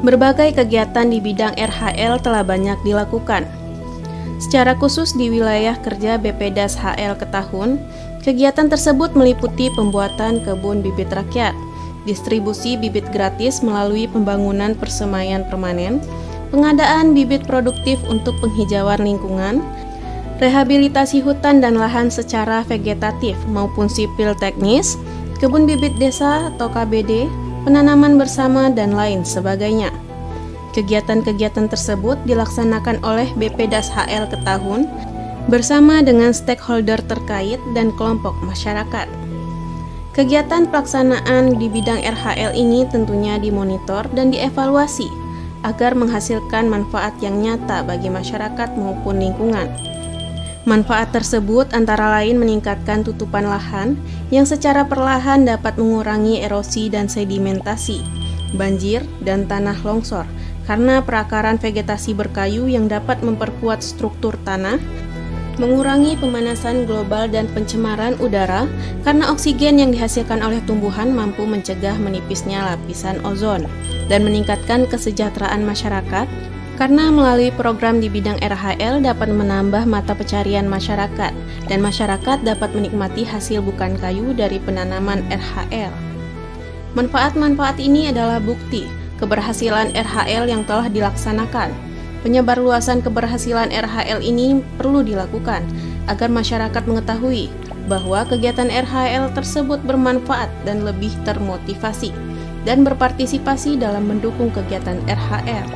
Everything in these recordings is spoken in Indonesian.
Berbagai kegiatan di bidang RHL telah banyak dilakukan. Secara khusus di wilayah kerja BPDAS HL Ketahun, kegiatan tersebut meliputi pembuatan kebun bibit rakyat, distribusi bibit gratis melalui pembangunan persemaian permanen, pengadaan bibit produktif untuk penghijauan lingkungan, rehabilitasi hutan dan lahan secara vegetatif maupun sipil teknis, kebun bibit desa atau KBD, penanaman bersama, dan lain sebagainya. Kegiatan-kegiatan tersebut dilaksanakan oleh BPDAS HL Ketahun bersama dengan stakeholder terkait dan kelompok masyarakat. Kegiatan pelaksanaan di bidang RHL ini tentunya dimonitor dan dievaluasi agar menghasilkan manfaat yang nyata bagi masyarakat maupun lingkungan. Manfaat tersebut antara lain meningkatkan tutupan lahan yang secara perlahan dapat mengurangi erosi dan sedimentasi, banjir, dan tanah longsor karena perakaran vegetasi berkayu yang dapat memperkuat struktur tanah, mengurangi pemanasan global dan pencemaran udara karena oksigen yang dihasilkan oleh tumbuhan mampu mencegah menipisnya lapisan ozon, dan meningkatkan kesejahteraan masyarakat karena melalui program di bidang RHL dapat menambah mata pencarian masyarakat dan masyarakat dapat menikmati hasil bukan kayu dari penanaman RHL. Manfaat-manfaat ini adalah bukti keberhasilan RHL yang telah dilaksanakan. Penyebarluasan keberhasilan RHL ini perlu dilakukan agar masyarakat mengetahui bahwa kegiatan RHL tersebut bermanfaat dan lebih termotivasi dan berpartisipasi dalam mendukung kegiatan RHL.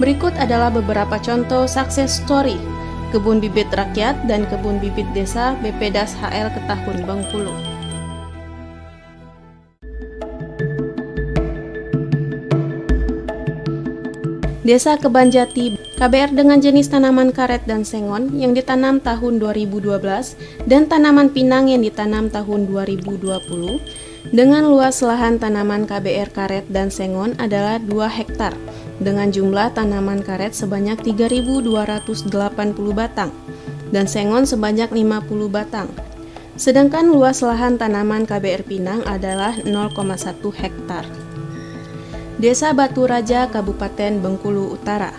Berikut adalah beberapa contoh success story kebun bibit rakyat dan kebun bibit desa BPDAS HL Ketahun Bengkulu. Desa Kebanjati, KBR dengan jenis tanaman karet dan sengon yang ditanam tahun 2012 dan tanaman pinang yang ditanam tahun 2020 dengan luas lahan tanaman KBR karet dan sengon adalah 2 hektar dengan jumlah tanaman karet sebanyak 3.280 batang dan sengon sebanyak 50 batang. Sedangkan luas lahan tanaman KBR pinang adalah 0,1 hektar. Desa Batu Raja, Kabupaten Bengkulu Utara.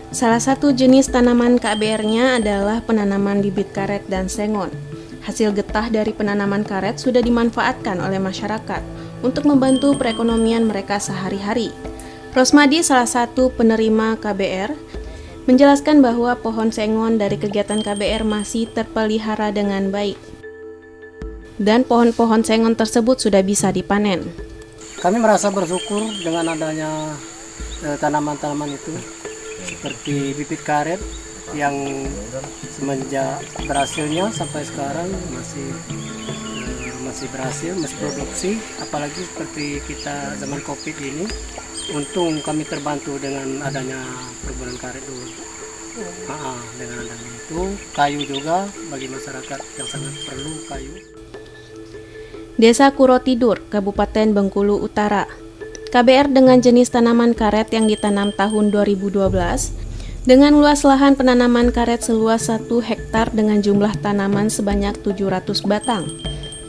Salah satu jenis tanaman KBR-nya adalah penanaman bibit karet dan sengon. Hasil getah dari penanaman karet sudah dimanfaatkan oleh masyarakat untuk membantu perekonomian mereka sehari-hari. Rosmadi, salah satu penerima KBR, menjelaskan bahwa pohon sengon dari kegiatan KBR masih terpelihara dengan baik dan pohon-pohon sengon tersebut sudah bisa dipanen. Kami merasa bersyukur dengan adanya tanaman-tanaman itu seperti bibit karet yang semenjak berhasilnya sampai sekarang masih berhasil, masih produksi. Apalagi seperti kita zaman Covid ini, untung kami terbantu dengan adanya perkebunan karet dulu. Dengan adanya itu, kayu juga bagi masyarakat yang sangat perlu kayu. Desa Kurotidur, Kabupaten Bengkulu Utara. KBR dengan jenis tanaman karet yang ditanam tahun 2012 dengan luas lahan penanaman karet seluas 1 hektar dengan jumlah tanaman sebanyak 700 batang.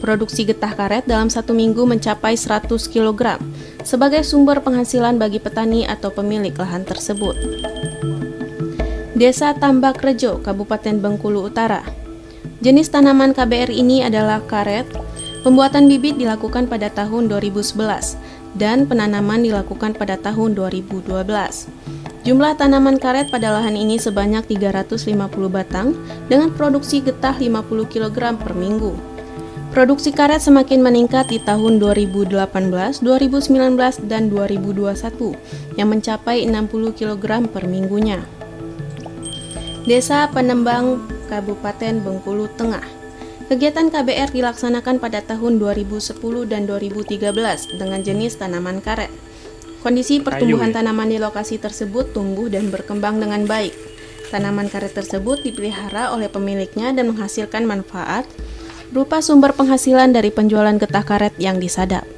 Produksi getah karet dalam 1 minggu mencapai 100 kg sebagai sumber penghasilan bagi petani atau pemilik lahan tersebut. Desa Tambak Rejo, Kabupaten Bengkulu Utara. Jenis tanaman KBR ini adalah karet. Pembuatan bibit dilakukan pada tahun 2011 dan penanaman dilakukan pada tahun 2012. Jumlah tanaman karet pada lahan ini sebanyak 350 batang dengan produksi getah 50 kg per minggu. Produksi karet semakin meningkat di tahun 2018, 2019, dan 2021 yang mencapai 60 kg per minggunya. Desa Penembang, Kabupaten Bengkulu Tengah. Kegiatan KBR dilaksanakan pada tahun 2010 dan 2013 dengan jenis tanaman karet. Kondisi pertumbuhan tanaman di lokasi tersebut tumbuh dan berkembang dengan baik. Tanaman karet tersebut dipelihara oleh pemiliknya dan menghasilkan manfaat berupa sumber penghasilan dari penjualan getah karet yang disadap.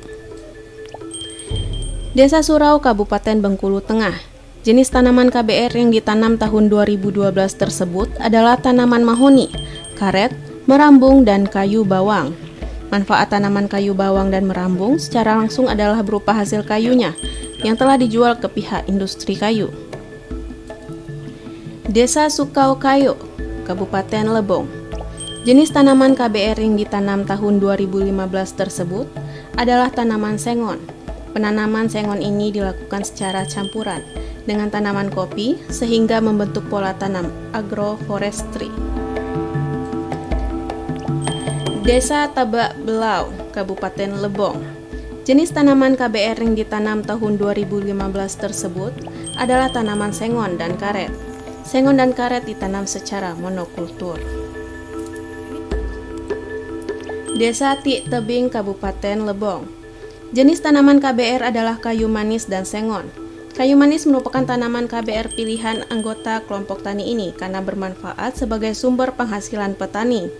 Desa Surau, Kabupaten Bengkulu Tengah. Jenis tanaman KBR yang ditanam tahun 2012 tersebut adalah tanaman mahoni, karet, merambung, dan kayu bawang. Manfaat tanaman kayu bawang dan merambung secara langsung adalah berupa hasil kayunya yang telah dijual ke pihak industri kayu. Desa Sukau Kayo, Kabupaten Lebong. Jenis tanaman KBR yang ditanam tahun 2015 tersebut adalah tanaman sengon. Penanaman sengon ini dilakukan secara campuran dengan tanaman kopi sehingga membentuk pola tanam agroforestry. Desa Tabak Belau, Kabupaten Lebong. Jenis tanaman KBR yang ditanam tahun 2015 tersebut adalah tanaman sengon dan karet. Sengon dan karet ditanam secara monokultur. Desa Tik Tebing, Kabupaten Lebong. Jenis tanaman KBR adalah kayu manis dan sengon. Kayu manis merupakan tanaman KBR pilihan anggota kelompok tani ini karena bermanfaat sebagai sumber penghasilan petani.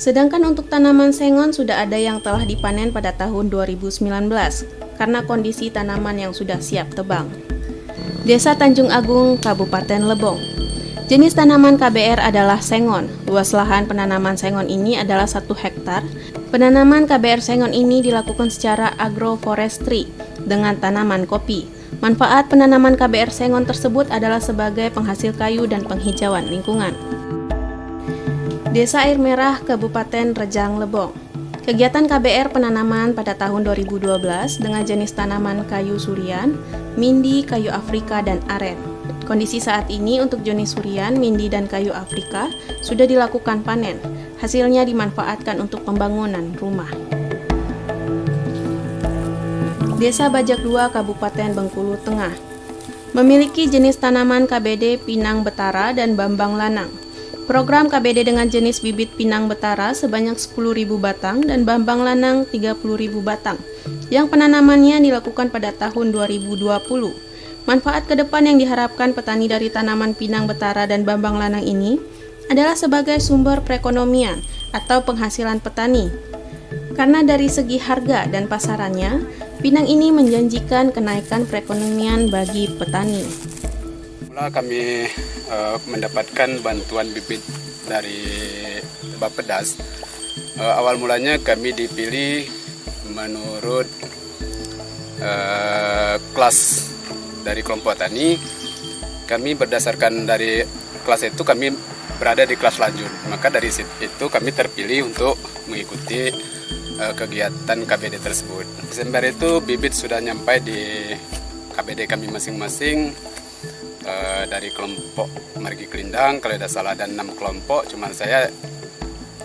Sedangkan untuk tanaman sengon sudah ada yang telah dipanen pada tahun 2019 karena kondisi tanaman yang sudah siap tebang. Desa Tanjung Agung, Kabupaten Lebong. Jenis tanaman KBR adalah sengon. Luas lahan penanaman sengon ini adalah 1 hektar. Penanaman KBR sengon ini dilakukan secara agroforestry dengan tanaman kopi. Manfaat penanaman KBR sengon tersebut adalah sebagai penghasil kayu dan penghijauan lingkungan. Desa Air Merah, Kabupaten Rejang Lebong. Kegiatan KBR penanaman pada tahun 2012 dengan jenis tanaman kayu surian, mindi, kayu Afrika, dan aren. Kondisi saat ini untuk jenis surian, mindi, dan kayu Afrika sudah dilakukan panen. Hasilnya dimanfaatkan untuk pembangunan rumah. Desa Bajak 2, Kabupaten Bengkulu Tengah. Memiliki jenis tanaman KBD Pinang Betara dan Bambang Lanang. Program KBD dengan jenis bibit Pinang Betara sebanyak 10.000 batang dan Bambang Lanang 30.000 batang, yang penanamannya dilakukan pada tahun 2020. Manfaat ke depan yang diharapkan petani dari tanaman Pinang Betara dan Bambang Lanang ini adalah sebagai sumber perekonomian atau penghasilan petani. Karena dari segi harga dan pasarannya, pinang ini menjanjikan kenaikan perekonomian bagi petani. Mula kami mendapatkan bantuan bibit dari Bappedas. Awal mulanya kami dipilih menurut kelas dari kelompok tani. Kami berdasarkan dari kelas itu kami berada di kelas lanjut. Maka dari itu kami terpilih untuk mengikuti kegiatan KBD tersebut. Desember itu bibit sudah nyampai di KBD kami masing-masing. Dari kelompok Margi Kelindang, kalau tidak salah ada 6 kelompok, cuman saya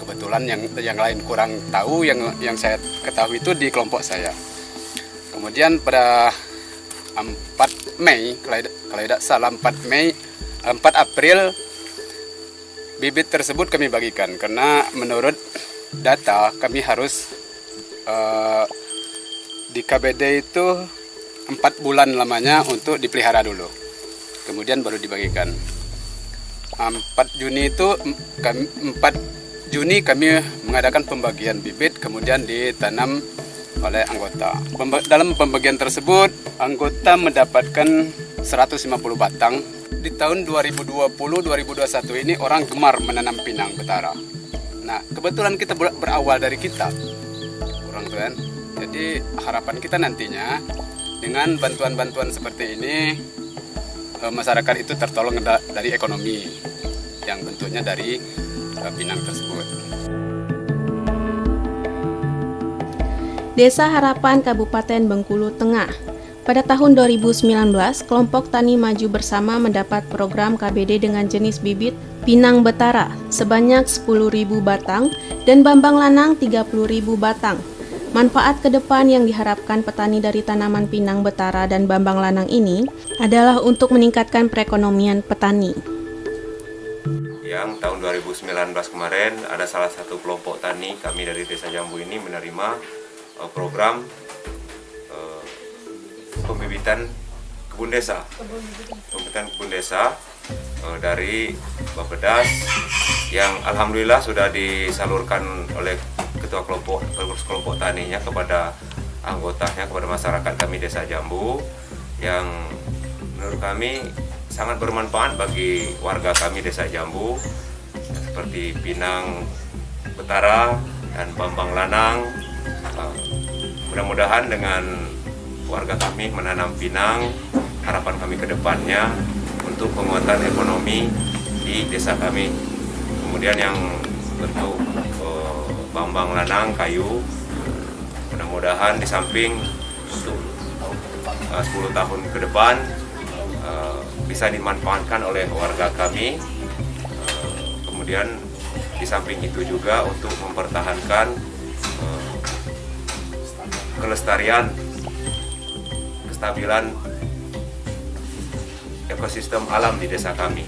kebetulan yang lain kurang tahu, yang saya ketahui itu di kelompok saya. Kemudian pada 4 Mei, kalau tidak salah 4 April bibit tersebut kami bagikan karena menurut data kami harus di KBD itu 4 bulan lamanya untuk dipelihara dulu. Kemudian baru dibagikan. 4 Juni kami mengadakan pembagian bibit, kemudian ditanam oleh anggota. Dalam pembagian tersebut, anggota mendapatkan 150 batang. Di tahun 2020-2021 ini orang gemar menanam pinang betara. Nah, kebetulan kita berawal dari kita, orang tuan. Jadi harapan kita nantinya dengan bantuan-bantuan seperti ini, masyarakat itu tertolong dari ekonomi yang bentuknya dari pinang tersebut. Desa Harapan, Kabupaten Bengkulu Tengah. Pada tahun 2019, kelompok Tani Maju Bersama mendapat program KBD dengan jenis bibit Pinang Betara sebanyak 10.000 batang dan Bambang Lanang 30.000 batang. Manfaat ke depan yang diharapkan petani dari tanaman Pinang Betara dan Bambang Lanang ini adalah untuk meningkatkan perekonomian petani. Yang tahun 2019 kemarin ada salah satu kelompok tani kami dari Desa Jambu ini menerima program pembibitan kebun desa. Pembibitan kebun desa dari Bappedas yang alhamdulillah sudah disalurkan oleh ketua kelompok, pengurus kelompok taninya kepada anggotanya, kepada masyarakat kami Desa Jambu, yang menurut kami sangat bermanfaat bagi warga kami Desa Jambu, seperti Pinang Betara dan Bambang Lanang. Mudah-mudahan dengan warga kami menanam pinang. Harapan kami ke depannya untuk penguatan ekonomi di desa kami. Kemudian yang bentuk bambang lanang kayu, mudah-mudahan di samping untuk 10 tahun ke depan bisa dimanfaatkan oleh warga kami. Kemudian di samping itu juga untuk mempertahankan kelestarian, kestabilan ekosistem alam di desa kami.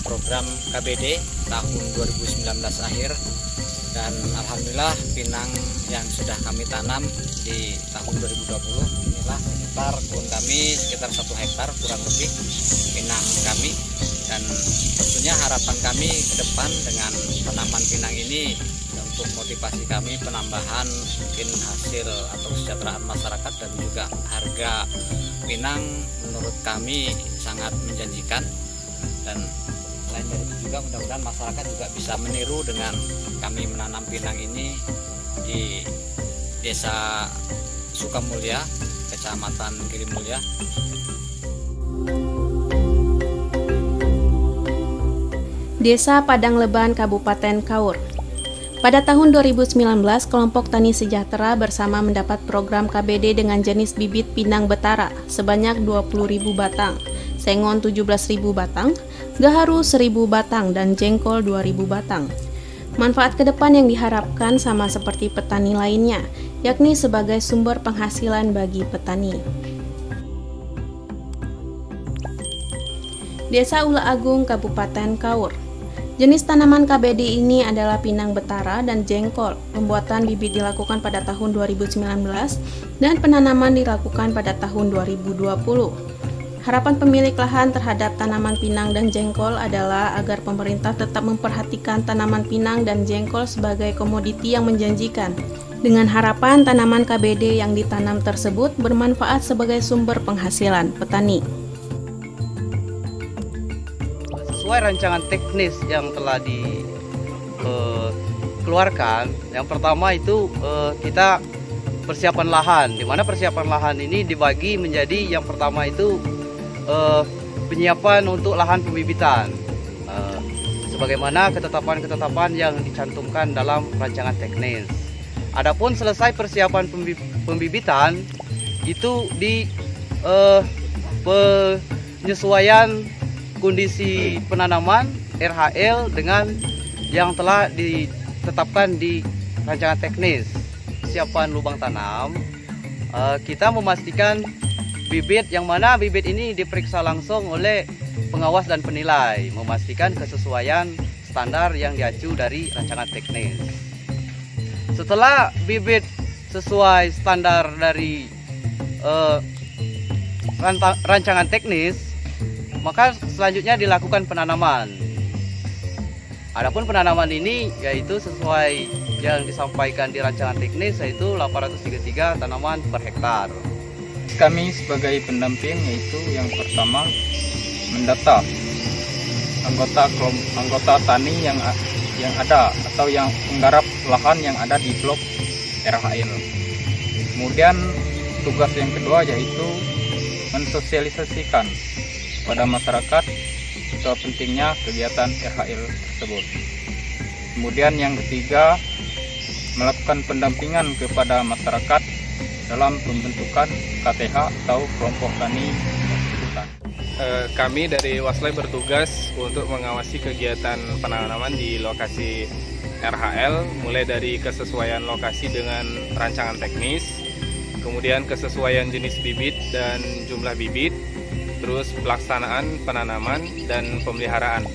Program KBD tahun 2019 akhir, dan alhamdulillah pinang yang sudah kami tanam di tahun 2020 inilah sekitar kebun kami sekitar 1 hektar kurang lebih pinang kami, dan tentunya harapan kami ke depan dengan tanaman pinang ini untuk motivasi kami penambahan mungkin hasil atau kesejahteraan masyarakat, dan juga harga pinang menurut kami sangat menjanjikan. Dan selain dari itu juga mudah-mudahan masyarakat juga bisa meniru dengan kami menanam pinang ini di Desa Sukamulya, Kecamatan Girimulya. Desa Padang Leban, Kabupaten Kaur. Pada tahun 2019, kelompok Tani Sejahtera bersama mendapat program KBD dengan jenis bibit pinang betara sebanyak 20.000 batang, sengon 17.000 batang, gaharu 1.000 batang, dan jengkol 2.000 batang. Manfaat ke depan yang diharapkan sama seperti petani lainnya, yakni sebagai sumber penghasilan bagi petani. Desa Ula Agung, Kabupaten Kaur. Jenis tanaman KBD ini adalah pinang betara dan jengkol. Pembuatan bibit dilakukan pada tahun 2019 dan penanaman dilakukan pada tahun 2020. Harapan pemilik lahan terhadap tanaman pinang dan jengkol adalah agar pemerintah tetap memperhatikan tanaman pinang dan jengkol sebagai komoditi yang menjanjikan, dengan harapan tanaman KBD yang ditanam tersebut bermanfaat sebagai sumber penghasilan petani. Sesuai rancangan teknis yang telah dikeluarkan, yang pertama itu kita persiapan lahan, di mana persiapan lahan ini dibagi menjadi yang pertama itu penyiapan untuk lahan pembibitan, sebagaimana ketetapan-ketetapan yang dicantumkan dalam rancangan teknis. Adapun selesai persiapan pembibitan itu di penyesuaian kondisi penanaman RHL dengan yang telah ditetapkan di rancangan teknis. Persiapan lubang tanam, kita memastikan bibit yang mana bibit ini diperiksa langsung oleh pengawas dan penilai, memastikan kesesuaian standar yang diacu dari rancangan teknis. Setelah bibit sesuai standar dari rancangan teknis, maka selanjutnya dilakukan penanaman. Adapun penanaman ini yaitu sesuai yang disampaikan di rancangan teknis, yaitu 833 tanaman per hektar. Kami sebagai pendamping yaitu yang pertama mendata anggota tani yang ada atau yang menggarap lahan yang ada di blok RHL. Kemudian tugas yang kedua yaitu mensosialisasikan pada masyarakat betapa pentingnya kegiatan RHL tersebut. Kemudian yang ketiga, melakukan pendampingan kepada masyarakat dalam pembentukan KTH atau kelompok tani hutan. Kami dari Waslai bertugas untuk mengawasi kegiatan penanaman di lokasi RHL, mulai dari kesesuaian lokasi dengan rancangan teknis, kemudian kesesuaian jenis bibit dan jumlah bibit, terus pelaksanaan penanaman dan pemeliharaan.